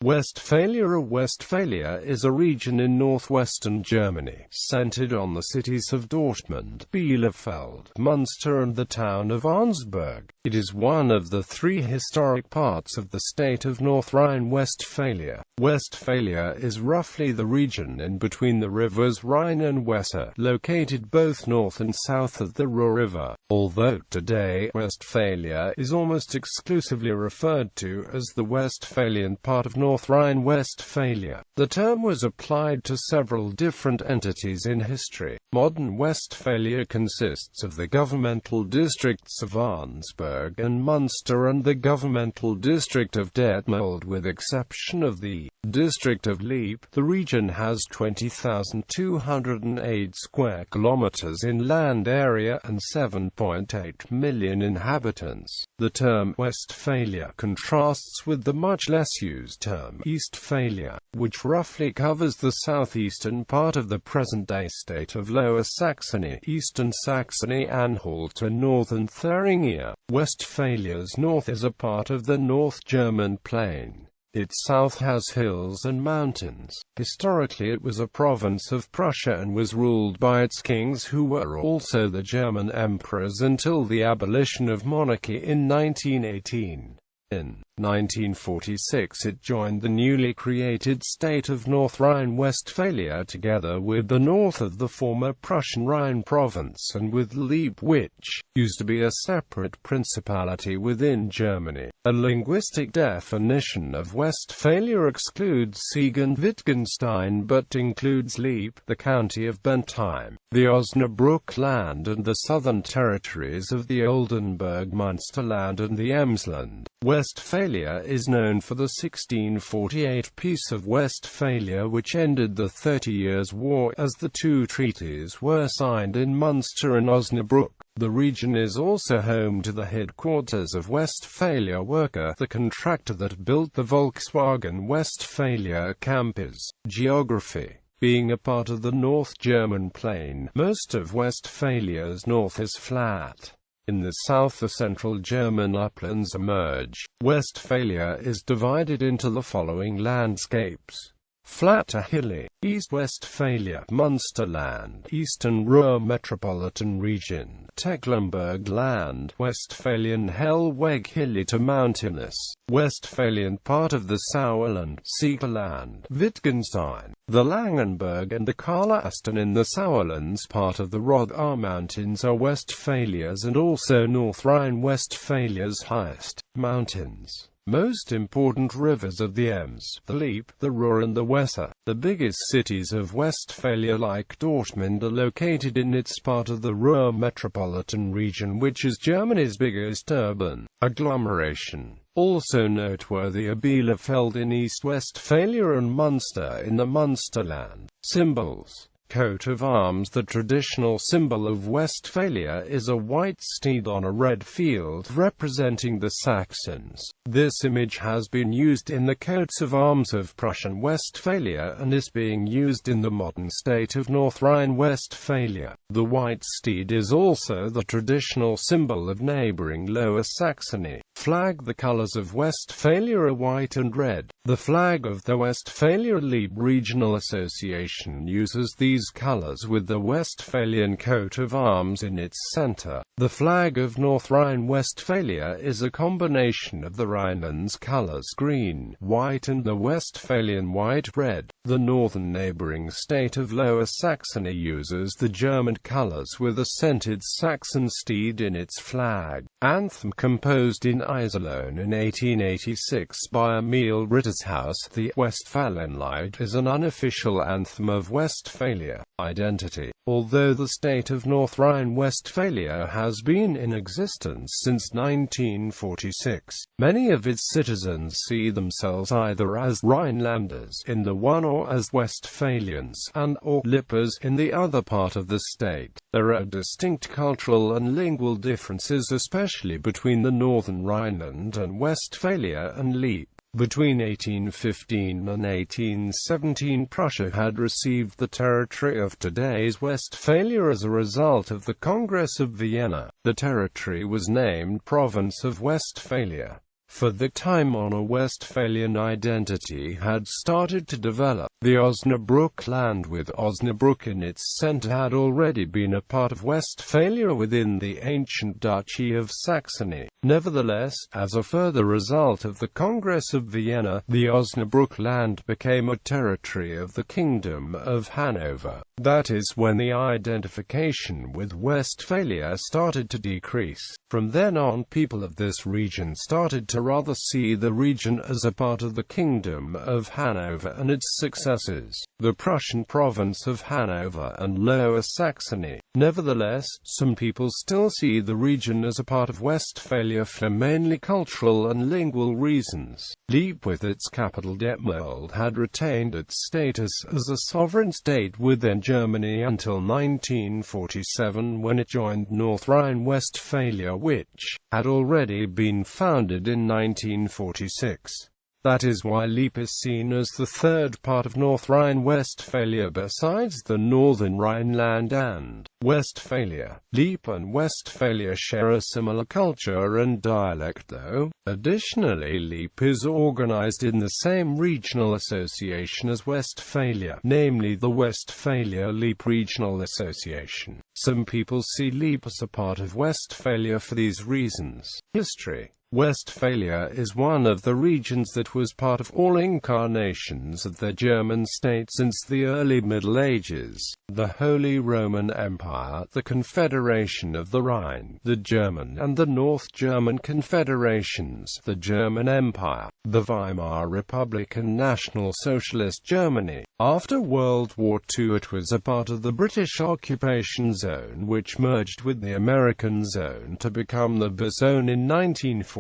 Westphalia or Westphalia is a region in northwestern Germany, centered on the cities of Dortmund, Bielefeld, Münster and the town of Arnsberg. It is one of the three historic parts of the state of North Rhine-Westphalia. Westphalia is roughly the region in between the rivers Rhine and Weser, located both north and south of the Ruhr River. Although today Westphalia is almost exclusively referred to as the Westphalian part of North Rhine-Westphalia, the term was applied to several different entities in history. Modern Westphalia consists of the governmental districts of Arnsberg and Münster and the governmental district of Dortmund, with exception of the district of Lippe. The region has 20,208 square kilometers in land area and 7.8 million inhabitants. The term Westphalia contrasts with the much less used term Eastphalia, which roughly covers the southeastern part of the present-day state of Lower Saxony, Eastern Saxony-Anhalt and Northern Thuringia. Westphalia's north is a part of the North German plain. Its south has hills and mountains. Historically it was a province of Prussia and was ruled by its kings, who were also the German emperors until the abolition of monarchy in 1918. In 1946 it joined the newly created state of North Rhine-Westphalia together with the north of the former Prussian Rhine province and with Lippe, which used to be a separate principality within Germany. A linguistic definition of Westphalia excludes Sieg and Wittgenstein but includes Lippe, the county of Bentheim, the Osnabrück land and the southern territories of the Oldenburg Münsterland and the Emsland. Westphalia is known for the 1648 Peace of Westphalia, which ended the 30 Years' War, as the two treaties were signed in Münster and Osnabrück. The region is also home to the headquarters of Westfalia Worker, the contractor that built the Volkswagen Westphalia campus. Geography. Being a part of the North German plain, most of Westphalia's north is flat. In the south the central German uplands emerge. Westphalia is divided into the following landscapes: flat to hilly, East Westphalia, Münsterland, Eastern Ruhr Metropolitan Region, Tecklenburg Land, Westphalian Hellweg, hilly to mountainous, Westphalian part of the Sauerland, Siegerland, Wittgenstein, the Langenberg and the Karlasten in the Sauerlands. Part of the Rother Mountains are Westphalia's and also North Rhine-Westphalia's highest mountains. Most important rivers of the Ems, the Lippe, the Ruhr and the Weser. The biggest cities of Westphalia, like Dortmund, are located in its part of the Ruhr Metropolitan Region, which is Germany's biggest urban agglomeration. Also noteworthy are Bielefeld in East Westphalia and Münster in the Münsterland. Symbols. Coat of arms. The traditional symbol of Westphalia is a white steed on a red field, representing the Saxons. This image has been used in the coats of arms of Prussian Westphalia and is being used in the modern state of North Rhine-Westphalia. The white steed is also the traditional symbol of neighboring Lower Saxony. Flag. The colors of Westphalia are white and red. The flag of the Westphalia-Lippe Regional Association uses these colors with the Westphalian coat of arms in its center. The flag of North Rhine-Westphalia is a combination of the Rhineland's colors green, white and the Westphalian white-red. The northern neighboring state of Lower Saxony uses the German colors with a scented Saxon steed in its flag. Anthem composed in Iserlohn in 1886 by Emil Rittershaus. The Westphalian-Lied is an unofficial anthem of Westphalia. Identity. Although the state of North Rhine-Westphalia has been in existence since 1946, many of its citizens see themselves either as Rhinelanders in the one or as Westphalians and/or Lippers in the other part of the state. There are distinct cultural and lingual differences, especially between the northern Rhineland and Westphalia and Lippe. Between 1815 and 1817 Prussia had received the territory of today's Westphalia as a result of the Congress of Vienna. The territory was named Province of Westphalia. For the time on a Westphalian identity had started to develop. The Osnabrück land with Osnabrück in its center had already been a part of Westphalia within the ancient Duchy of Saxony. Nevertheless, as a further result of the Congress of Vienna, the Osnabrück land became a territory of the Kingdom of Hanover. That is when the identification with Westphalia started to decrease. From then on, people of this region started to rather see the region as a part of the Kingdom of Hanover and its successors, the Prussian province of Hanover and Lower Saxony. Nevertheless, some people still see the region as a part of Westphalia for mainly cultural and lingual reasons. Lippe, with its capital Detmold, had retained its status as a sovereign state within Germany until 1947, when it joined North Rhine-Westphalia, which had already been founded in 1946. That is why Lippe is seen as the third part of North Rhine-Westphalia besides the northern Rhineland and Westphalia. Lippe and Westphalia share a similar culture and dialect though. Additionally, Lippe is organized in the same regional association as Westphalia, namely the Westphalia-Lippe Regional Association. Some people see Lippe as a part of Westphalia for these reasons. History. Westphalia is one of the regions that was part of all incarnations of the German state since the early Middle Ages: the Holy Roman Empire, the Confederation of the Rhine, the German and the North German Confederations, the German Empire, the Weimar Republic and National Socialist Germany. After World War II it was a part of the British occupation zone, which merged with the American zone to become the B zone in 1947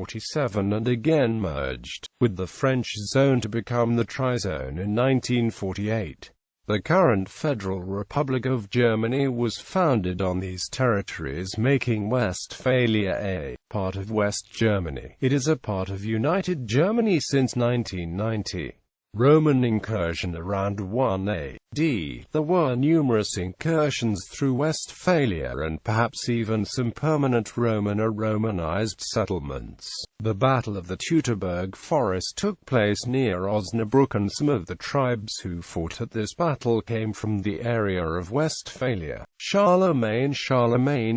and again merged with the French zone to become the Tri-zone in 1948. The current Federal Republic of Germany was founded on these territories, making Westphalia a part of West Germany. It is a part of United Germany since 1990. Roman incursion around 1 AD. There were numerous incursions through Westphalia and perhaps even some permanent Roman or Romanized settlements. The Battle of the Teutoburg Forest took place near Osnabrück, and some of the tribes who fought at this battle came from the area of Westphalia. Charlemagne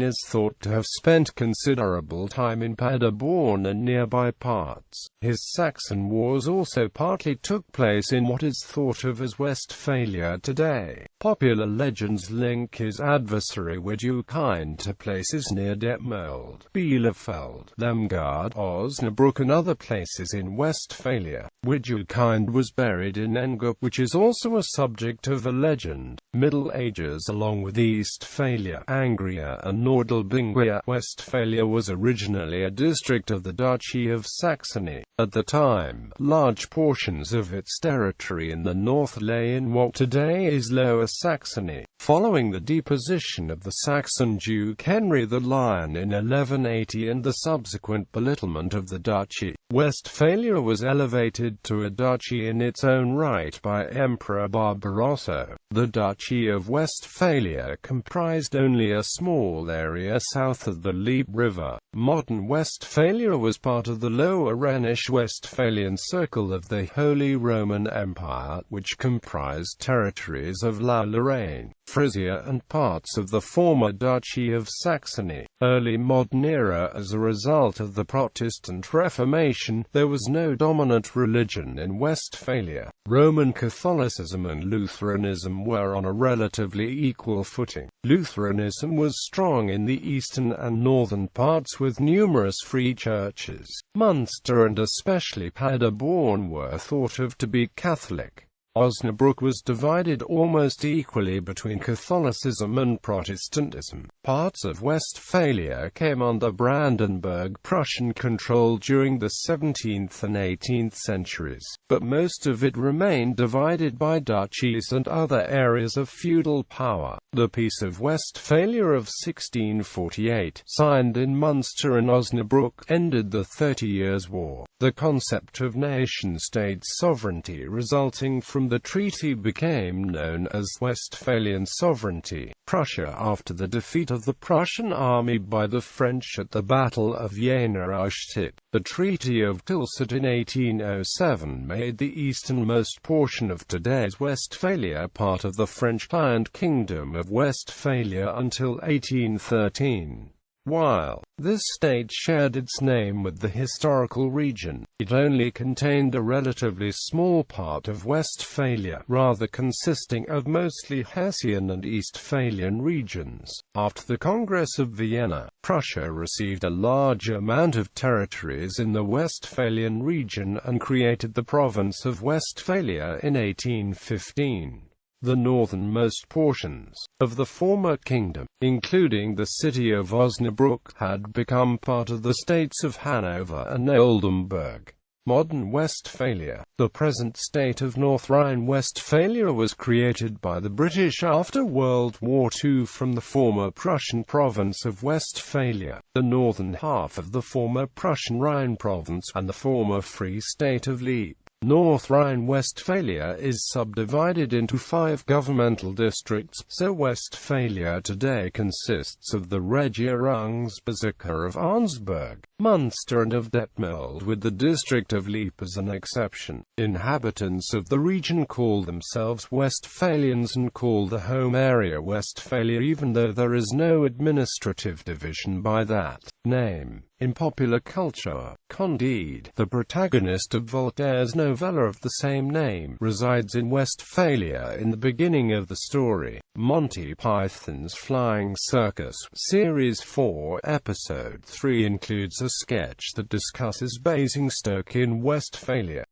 is thought to have spent considerable time in Paderborn and nearby parts. His Saxon Wars also partly took place in what is thought of as Westphalia today. Popular legends link his adversary Widukind to places near Detmold, Bielefeld, Lemgard, Osnabrück and other places in Westphalia. Widukind was buried in Engop, which is also a subject of a legend. Middle Ages. Along with Eastphalia, Angria and Nordalbingia, Westphalia was originally a district of the Duchy of Saxony. At the time, large portions of its territory in the north lay in what today is Lower Saxony. Following the deposition of the Saxon Duke Henry the Lion in 1180 and the subsequent belittlement of the duchy, Westphalia was elevated to a duchy in its own right by Emperor Barbarossa. The Duchy of Westphalia comprised only a small area south of the Lippe River. Modern Westphalia was part of the Lower Rhenish-Westphalian Circle of the Holy Roman Empire, which comprised territories of La Lorraine, Frisia and parts of the former Duchy of Saxony. Early modern era. As a result of the Protestant Reformation, there was no dominant religion in Westphalia. Roman Catholicism and Lutheranism were on a relatively equal footing. Lutheranism was strong in the eastern and northern parts with numerous free churches. Münster and especially Paderborn were thought of to be Catholic. Osnabrück was divided almost equally between Catholicism and Protestantism. Parts of Westphalia came under Brandenburg Prussian control during the 17th and 18th centuries, but most of it remained divided by duchies and other areas of feudal power. The Peace of Westphalia of 1648, signed in Münster and Osnabrück, ended the 30 Years' War. The concept of nation-state sovereignty resulting from from the treaty became known as Westphalian sovereignty. Prussia, after the defeat of the Prussian army by the French at the Battle of Jena-Auschwitz, the Treaty of Tilsit in 1807 made the easternmost portion of today's Westphalia part of the French Giant Kingdom of Westphalia until 1813. While this state shared its name with the historical region, it only contained a relatively small part of Westphalia, rather consisting of mostly Hessian and Eastphalian regions. After the Congress of Vienna, Prussia received a large amount of territories in the Westphalian region and created the province of Westphalia in 1815. The northernmost portions of the former kingdom, including the city of Osnabrück, had become part of the states of Hanover and Oldenburg. Modern Westphalia, the present state of North Rhine-Westphalia, was created by the British after World War II from the former Prussian province of Westphalia, the northern half of the former Prussian Rhine province, and the former Free State of Lippe. North Rhine-Westphalia is subdivided into 5 governmental districts, so Westphalia today consists of the Regierungsbezirke of Arnsberg, Münster and of Detmold, with the district of Lippe as an exception. Inhabitants of the region call themselves Westphalians and call the home area Westphalia, even though there is no administrative division by that name. In popular culture, Candide, the protagonist of Voltaire's novella of the same name, resides in Westphalia in the beginning of the story. Monty Python's Flying Circus, Series 4, Episode 3 includes a sketch that discusses Basingstoke in Westphalia.